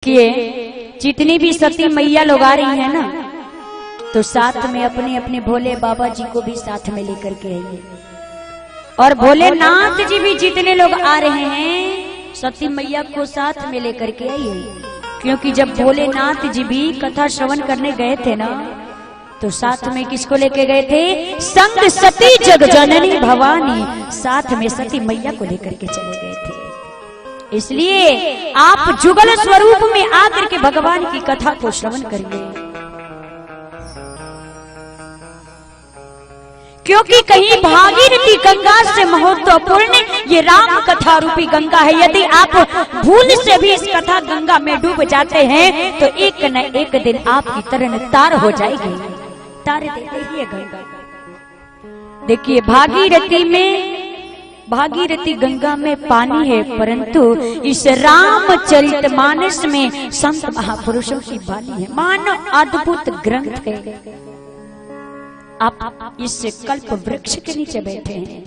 देखिए जितनी भी सती मैया लोग आ रही है ना, तो साथ में अपने अपने भोले बाबा जी को भी साथ में लेकर के आइए। और भोलेनाथ जी भी जितने लोग आ रहे हैं सती मैया को साथ में लेकर के आइए, क्योंकि जब भोलेनाथ जी भी कथा श्रवण करने गए थे ना, तो साथ में किसको लेके गए थे? संग सती जग जननी भवानी, साथ में सती मैया को लेकर के चले गए थे। इसलिए आप जुगल स्वरूप में आकर के भगवान की कथा को श्रवण करिए, क्योंकि कहीं भागीरथी गंगा से महत्वपूर्ण ये राम कथा रूपी गंगा है। यदि आप भूल से भी इस कथा गंगा में डूब जाते हैं तो एक न एक दिन आपकी तरन तार हो जाएगी। तार देते ही गंगा। देखिए भागीरथी गंगा में पानी है, परंतु इस रामचरितमानस में संत महापुरुषों की वाणी है। मानो अद्भुत ग्रंथ है। आप इस कल्प वृक्ष के नीचे बैठे हैं।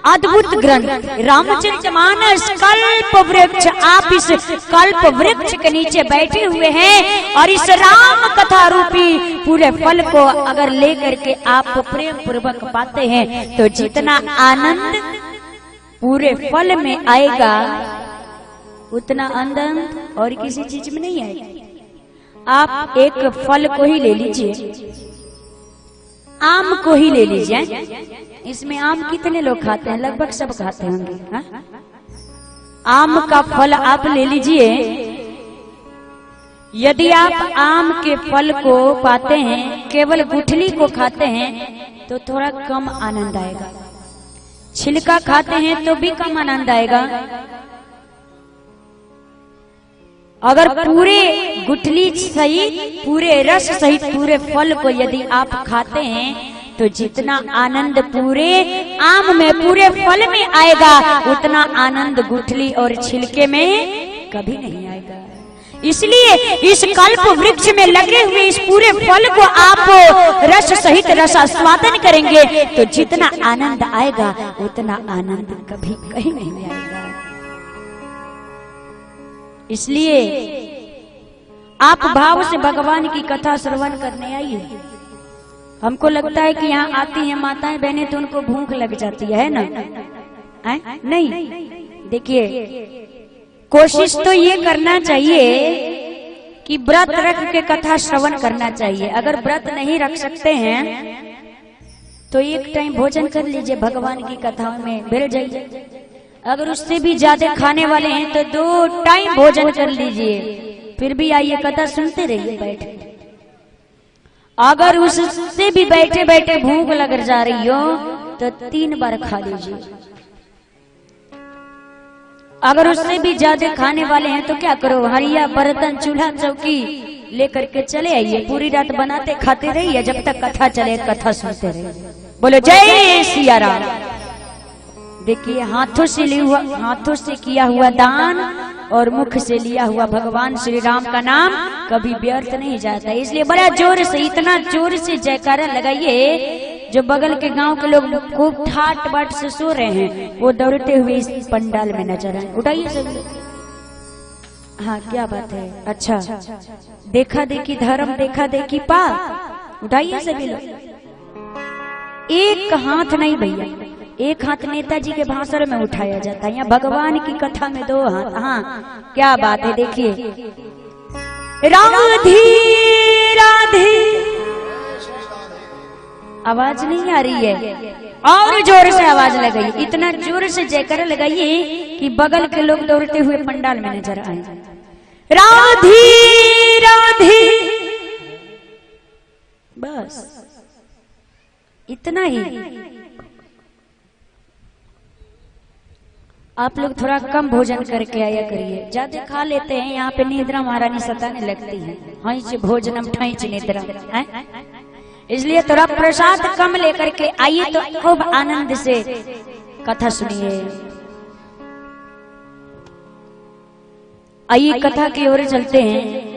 अद्भुत ग्रंथ रामचरितमानस कल्प वृक्ष, आप इस कल्प वृक्ष के नीचे बैठे हुए हैं और इस राम कथा रूपी पूरे फल को अगर लेकर के आप प्रेम पूर्वक पाते हैं तो जितना आनंद पूरे फल में आएगा उतना आनंद और किसी चीज में नहीं आएगा। आप एक फल को ही ले लीजिए, आम को ही ले लीजिए। इसमें आम कितने लोग खाते हैं? लगभग सब खाते होंगे। हाँ? आम का फल आप ले लीजिए। यदि आप आम के फल को पाते हैं, केवल गुठली को खाते हैं तो थोड़ा कम आनंद आएगा। छिलका खाते हैं तो भी कम आनंद आएगा। अगर पूरे गुठली सहित, पूरे रस सहित पूरे फल को यदि आप खाते हैं तो जितना आनंद पूरे आम में, पूरे फल में आएगा उतना आनंद गुठली और छिलके में कभी नहीं आएगा। इसलिए इस कल्प वृक्ष में लगे हुए इस पूरे फल को आप रस सहित रसास्वादन करेंगे तो जितना आनंद आएगा उतना आनंद कभी कहीं नहीं आएगा। इसलिए आप भाव से भगवान की कथा श्रवण करने आइए। हमको लगता है कि यहाँ आती हैं माताएं बहनें तो उनको भूख लग जाती है ना? नहीं, देखिए कोशिश तो ये करना चाहिए कि व्रत रख के कथा श्रवण करना चाहिए। अगर व्रत नहीं रख सकते हैं तो एक टाइम भोजन कर लीजिए, भगवान की कथाओं में भिड़ जाइए। अगर उससे भी ज्यादा खाने वाले हैं तो 2 टाइम भोजन कर लीजिए, फिर भी आइए कथा सुनते रहिए बैठे। अगर उससे भी बैठे बैठे भूख लग जा रही हो तो 3 बार खा लीजिए। अगर उससे भी ज्यादा खाने वाले हैं तो क्या करो, हरिया बर्तन चूल्हा चौकी लेकर के चले आइए, पूरी रात बनाते खाते रहिए जब तक कथा चले, कथा सुनते रहिए। बोलो जय सिया राम। देखिए हाथों से किया हुआ दान और मुख से लिया हुआ भगवान श्री राम का नाम कभी व्यर्थ नहीं जाता। इसलिए बड़ा जोर से, इतना जोर से जयकारा लगाइए जो बगल के गांव के लोग खूब ठाट बाट से सो रहे हैं वो दौड़ते हुए इस पंडाल में नजर आए। उठाइए सभी। हाँ क्या बात है। अच्छा, देखा देखी धर्म, देखा देखी पाप। उठाइए सभी लोग। एक हाथ नहीं भैया, एक हाथ नेताजी के भाषण में उठाया जाता है, यहाँ भगवान की कथा में 2 हाथ। हाँ क्या बात है। देखिए राधे राधे, आवाज नहीं आ रही है और जोर से आवाज लगाइए, इतना जोर से जयकारा लगाइए कि बगल के लोग दौड़ते हुए पंडाल में नजर आए। राधे राधे, बस इतना ही। आप लोग थोड़ा कम भोजन करके आया करिए, ज्यादा खा लेते हैं। यहाँ पे निद्रा महारानी सताने लगती है, हईच भोजनम ठईच निद्रा है। इसलिए थोड़ा प्रसाद कम लेकर के आइए तो खूब आनंद से कथा सुनिए। आइए कथा की ओर चलते हैं।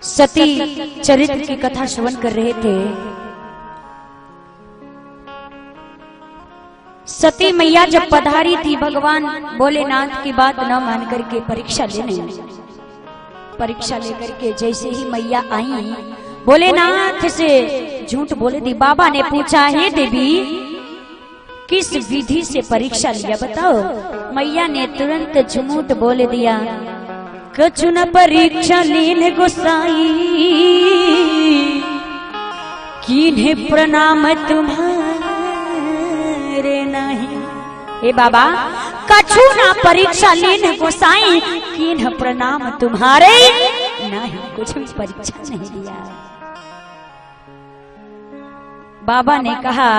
सती चरित्र की कथा श्रवण कर रहे थे। सती मैया जब पधारी थी, भगवान भोलेनाथ की बात न मान करके परीक्षा लेकर के जैसे ही मैया आई, भोलेनाथ से झूठ बोले दी। बाबा ने पूछा, हे देवी किस विधि से परीक्षा लिया बताओ। मैया ने तुरंत झूठ बोल दिया, कछु न परीक्षा लीन गोसाई, कीन्हे प्रणाम तुम्हारे नहीं। हे बाबा, कछु न परीक्षा लीन गोसाई, कीन्हे प्रणाम तुम्हारे नहीं। कुछ भी परीक्षा नहीं लिया। बाबा ने कहा,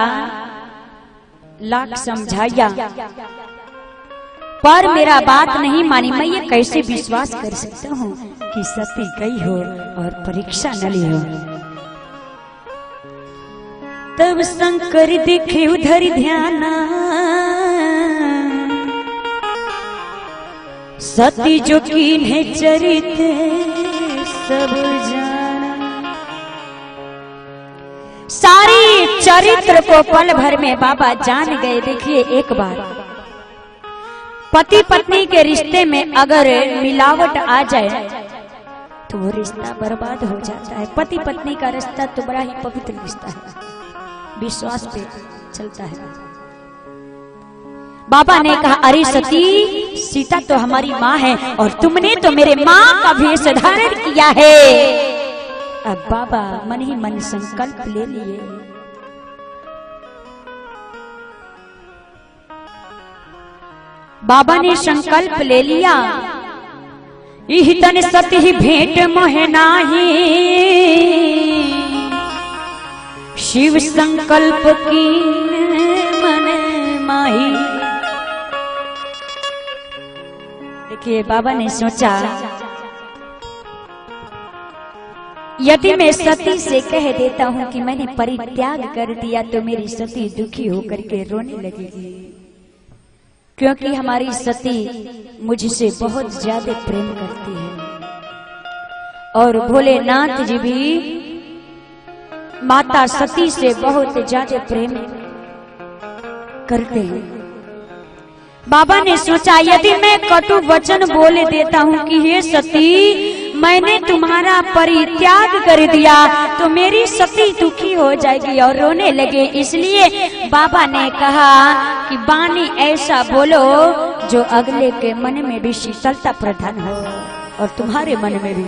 लाख समझाया पर मेरा बात नहीं मानी। मैं ये कैसे विश्वास कर सकता हूँ कि सती गई हो और परीक्षा न ली हो। तब शंकर देखे उधर ध्यान, सती जो कीन्हे चरित सब जाना। सारी चरित्र को पल भर में बाबा जान गए। देखिए, एक बार पति पत्नी के रिश्ते में अगर मिलावट आ जाए तो वो रिश्ता बर्बाद हो जाता है। पति पत्नी का रिश्ता तो बड़ा ही पवित्र रिश्ता है, विश्वास पे चलता है। बाबा ने कहा, अरे सती, सीता तो हमारी माँ है और तुमने तो मेरे माँ का वेश धारण किया है। अब बाबा मन ही मन संकल्प ले लिए। बाबा ने संकल्प ले लिया, इहितन सती भेंट मोहे नाही, शिव संकल्प की मन माही। देखिए, बाबा ने सोचा, यदि मैं सती से कह देता हूं कि मैंने परित्याग कर दिया तो मेरी सती दुखी होकर के रोने लगेगी, क्योंकि हमारी सती मुझसे बहुत ज्यादा प्रेम करती है और भोलेनाथ जी भी माता सती से बहुत ज्यादा प्रेम करते हैं। बाबा ने सोचा, यदि मैं कटु वचन बोले देता हूँ कि हे सती, मैंने तुम्हारा परित्याग कर दिया तो मेरी सती दुखी हो जाएगी और रोने लगे। इसलिए बाबा ने कहा कि बानी ऐसा बोलो जो अगले के मन में भी शीतलता प्रदान हो और तुम्हारे मन में भी।